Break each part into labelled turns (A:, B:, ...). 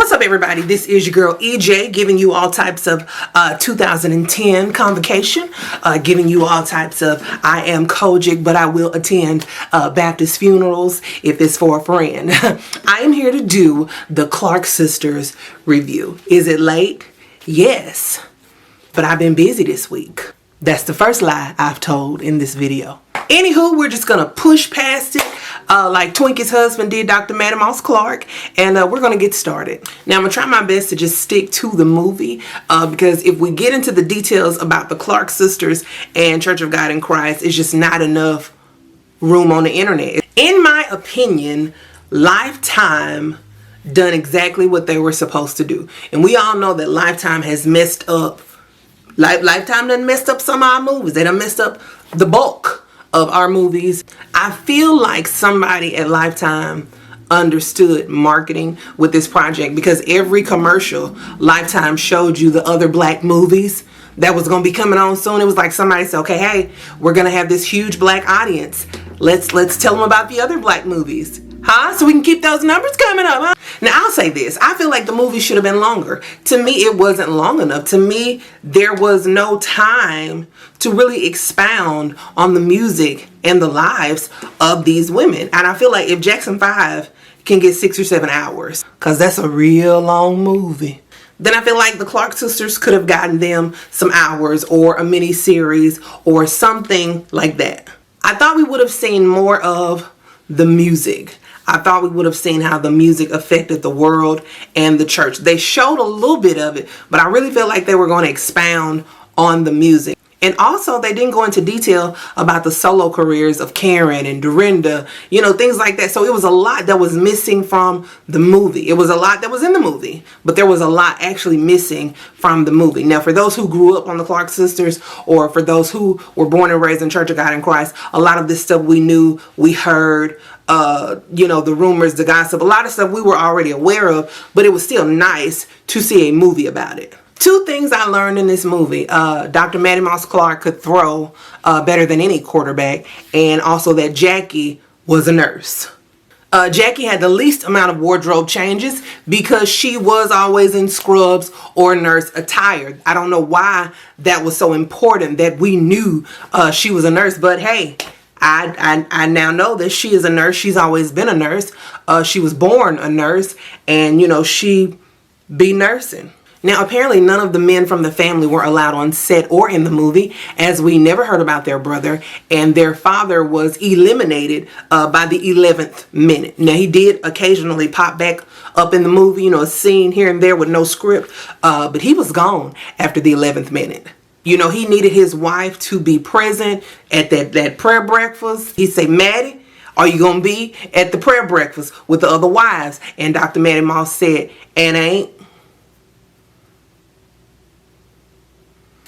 A: What's up, everybody? This is your girl EJ, giving you all types of 2010 convocation, giving you all types of I am Kojic, but I will attend Baptist funerals if it's for a friend. I am here to do the Clark Sisters review. Is it late? Yes, but I've been busy this week. That's the first lie I've told in this video. Anywho, we're just gonna push past it like Twinkie's husband did, Dr. Mouse Clark, and we're gonna get started. Now, I'm gonna try my best to just stick to the movie because if we get into the details about the Clark Sisters and Church of God in Christ, it's just not enough room on the internet. In my opinion, Lifetime done exactly what they were supposed to do, and we all know that Lifetime has messed up. Lifetime done messed up some of our movies. They done messed up the bulk of our movies. I feel like somebody at Lifetime understood marketing with this project, because every commercial Lifetime showed you the other black movies that was going to be coming on soon. It was like somebody said, okay, hey, we're going to have this huge black audience. Let's tell them about the other black movies. So we can keep those numbers coming up, huh? Now, I'll say this. I feel like the movie should have been longer. To me, it wasn't long enough. To me, there was no time to really expound on the music and the lives of these women. And I feel like if Jackson 5 can get 6 or 7 hours, because that's a real long movie, then I feel like the Clark Sisters could have gotten them some hours or a mini series or something like that. I thought we would have seen more of the music. I thought we would have seen how the music affected the world and the church. They showed a little bit of it, but I really felt like they were going to expound on the music. And also, they didn't go into detail about the solo careers of Karen and Dorinda, you know, things like that. So it was a lot that was missing from the movie. It was a lot that was in the movie, but there was a lot actually missing from the movie. Now, for those who grew up on the Clark Sisters, or for those who were born and raised in Church of God in Christ, a lot of this stuff we knew, we heard, you know, the rumors, the gossip, a lot of stuff we were already aware of, but it was still nice to see a movie about it. Two things I learned in this movie. Dr. Mouse Clark could throw better than any quarterback, and also that Jackie was a nurse. Jackie had the least amount of wardrobe changes because she was always in scrubs or nurse attire. I don't know why that was so important that we knew she was a nurse, but hey, I now know that she is a nurse. She's always been a nurse. She was born a nurse, and you know, she be nursing. Now, apparently none of the men from the family were allowed on set or in the movie, as we never heard about their brother, and their father was eliminated by the 11th minute. Now, he did occasionally pop back up in the movie, you know, a scene here and there with no script, but he was gone after the 11th minute. You know, he needed his wife to be present at that prayer breakfast. He'd say, Maddie, are you going to be at the prayer breakfast with the other wives? And Dr. Mouse said, and I ain't.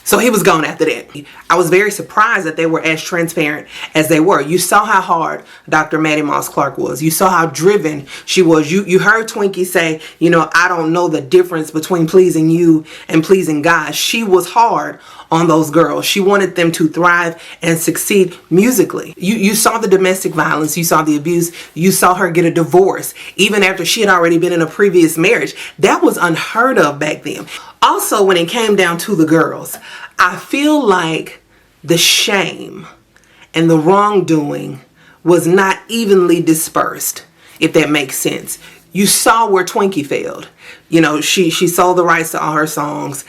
A: So he was gone after that. I was very surprised that they were as transparent as they were. You saw how hard Dr. Mouse Clark was. You saw how driven she was. You heard Twinkie say, you know, I don't know the difference between pleasing you and pleasing God. She was hard on those girls. She wanted them to thrive and succeed musically. You saw the domestic violence. You saw the abuse. You saw her get a divorce even after she had already been in a previous marriage. That was unheard of back then. Also, when it came down to the girls, I feel like the shame and the wrongdoing was not evenly dispersed, if that makes sense. You saw where Twinkie failed. You know, she sold the rights to all her songs.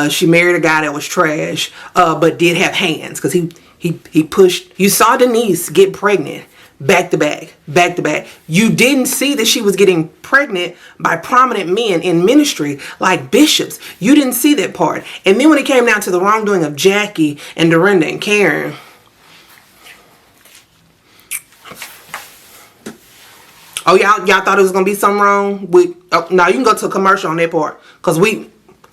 A: She married a guy that was trash, but did have hands, because he pushed. You saw Denise get pregnant back to back. You didn't see that she was getting pregnant by prominent men in ministry like bishops. You didn't see that part. And then when it came down to the wrongdoing of Jackie and Dorinda and Karen, oh, y'all thought it was gonna be something wrong with? Oh, no, you can go to a commercial on that part, because we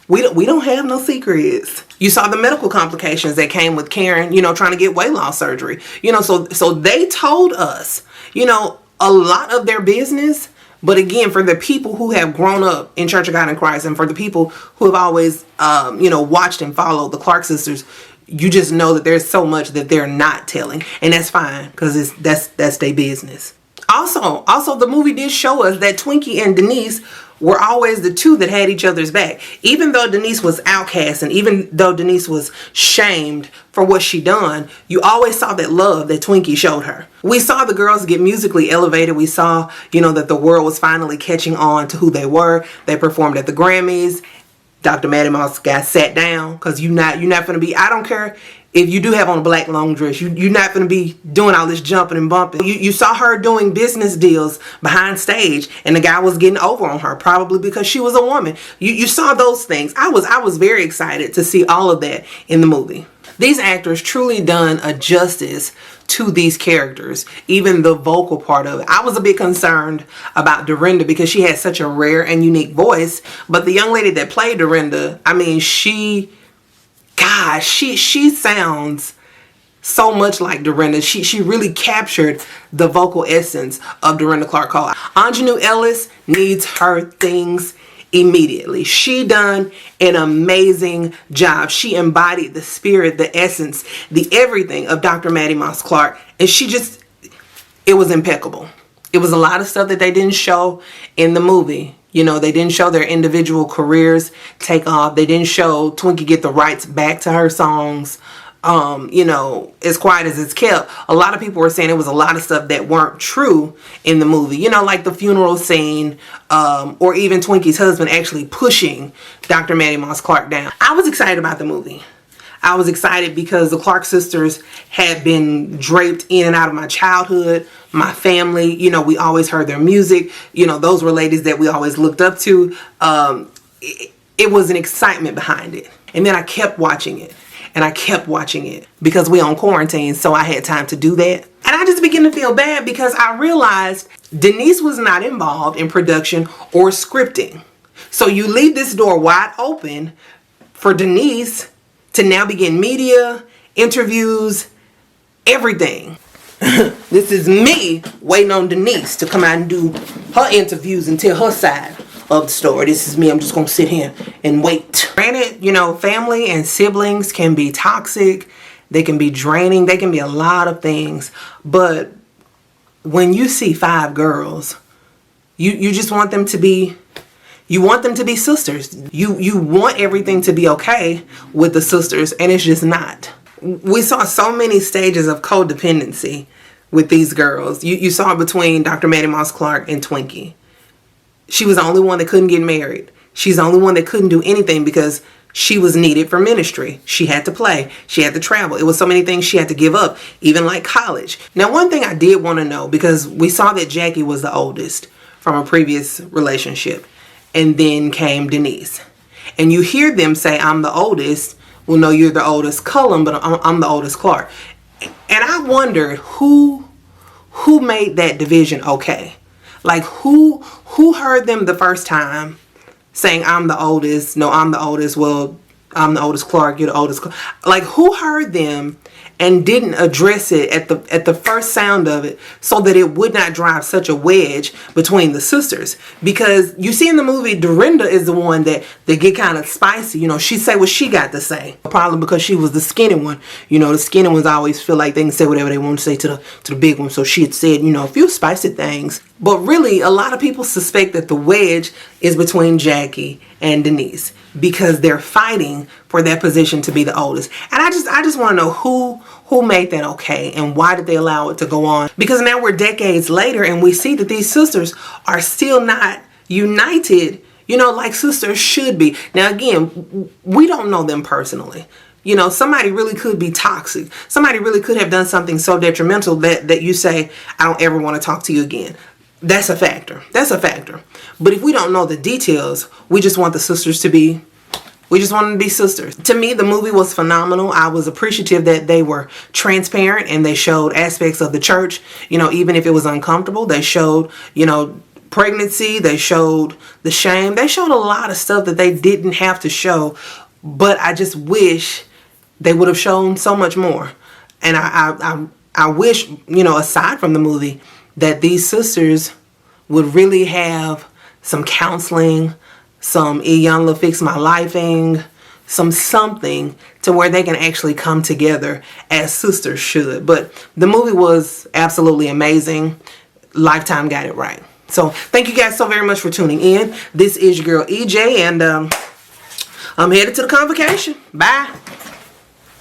A: don't have no secrets. You saw the medical complications that came with Karen, you know, trying to get weight loss surgery. You know, so they told us, you know, a lot of their business. But again, for the people who have grown up in Church of God in Christ, and for the people who have always, you know, watched and followed the Clark Sisters, you just know that there's so much that they're not telling, and that's fine, because that's their business. Also, the movie did show us that Twinkie and Denise were always the two that had each other's back. Even though Denise was outcast and even though Denise was shamed for what she done, you always saw that love that Twinkie showed her. We saw the girls get musically elevated. We saw, that the world was finally catching on to who they were. They performed at the Grammys. Dr. Maddie Moss got sat down because you're not going to be, I don't care if you do have on a black long dress, you're not going to be doing all this jumping and bumping. You saw her doing business deals behind stage, and the guy was getting over on her, probably because she was a woman. You saw those things. I was very excited to see all of that in the movie. These actors truly done a justice to these characters, even the vocal part of it. I was a bit concerned about Dorinda because she had such a rare and unique voice, but the young lady that played Dorinda, I mean, she sounds so much like Dorinda. She really captured the vocal essence of Dorinda Clark Cole. Aunjanue Ellis needs her things immediately. She done an amazing job. She embodied the spirit, the essence, the everything of Dr. Maddie Moss Clark. And it was impeccable. It was a lot of stuff that they didn't show in the movie. They didn't show their individual careers take off. They didn't show Twinkie get the rights back to her songs. As quiet as it's kept, a lot of people were saying it was a lot of stuff that weren't true in the movie. Like the funeral scene, or even Twinkie's husband actually pushing Dr. Maddie Moss Clark down. I was excited about the movie. I was excited because the Clark sisters had been draped in and out of my childhood, my family. We always heard their music. Those were ladies that we always looked up to. It was an excitement behind it. And then I kept watching it. And I kept watching it because we on quarantine, so I had time to do that. And I just began to feel bad because I realized Denise was not involved in production or scripting. So you leave this door wide open for Denise to now begin media, interviews, everything. This is me waiting on Denise to come out and do her interviews and tell her side of the story. This is me. I'm just going to sit here and wait. Granted, family and siblings can be toxic. They can be draining. They can be a lot of things. But when you see 5 girls, you just want them to be, sisters. You want everything to be okay with the sisters, and it's just not. We saw so many stages of codependency with these girls. You saw it between Dr. Maddie Moss Clark and Twinkie. She was the only one that couldn't get married. She's the only one that couldn't do anything because she was needed for ministry. She had to play. She had to travel. It was so many things she had to give up, even like college. Now, one thing I did want to know, because we saw that Jackie was the oldest from a previous relationship, and then came Denise. And you hear them say, I'm the oldest. Well, no, you're the oldest Cullen, but I'm the oldest Clark. And I wondered who made that division okay. Like, who heard them the first time saying, I'm the oldest, no, I'm the oldest, well, I'm the oldest Clark, you're the oldest Clark. Like, who heard them and didn't address it at the first sound of it so that it would not drive such a wedge between the sisters? Because you see in the movie, Dorinda is the one that get kind of spicy. She say what she got to say. Probably because she was the skinny one. The skinny ones always feel like they can say whatever they want to say to the big one. So she had said, a few spicy things. But really, a lot of people suspect that the wedge is between Jackie and Denise because they're fighting for that position to be the oldest. And I just want to know who made that okay and why did they allow it to go on? Because now we're decades later and we see that these sisters are still not united, like sisters should be. Now, again, we don't know them personally. Somebody really could be toxic. Somebody really could have done something so detrimental that you say, I don't ever want to talk to you again. That's a factor. But if we don't know the details, we just want the sisters to be, we just want them to be sisters. To me, the movie was phenomenal. I was appreciative that they were transparent and they showed aspects of the church, even if it was uncomfortable. They showed, pregnancy. They showed the shame. They showed a lot of stuff that they didn't have to show. But I just wish they would have shown so much more. And I wish, aside from the movie, that these sisters would really have some counseling, some Iyanla Fix My Lifing, something to where they can actually come together as sisters should. But the movie was absolutely amazing. Lifetime got it right. So thank you guys so very much for tuning in. This is your girl EJ, and I'm headed to the convocation. Bye.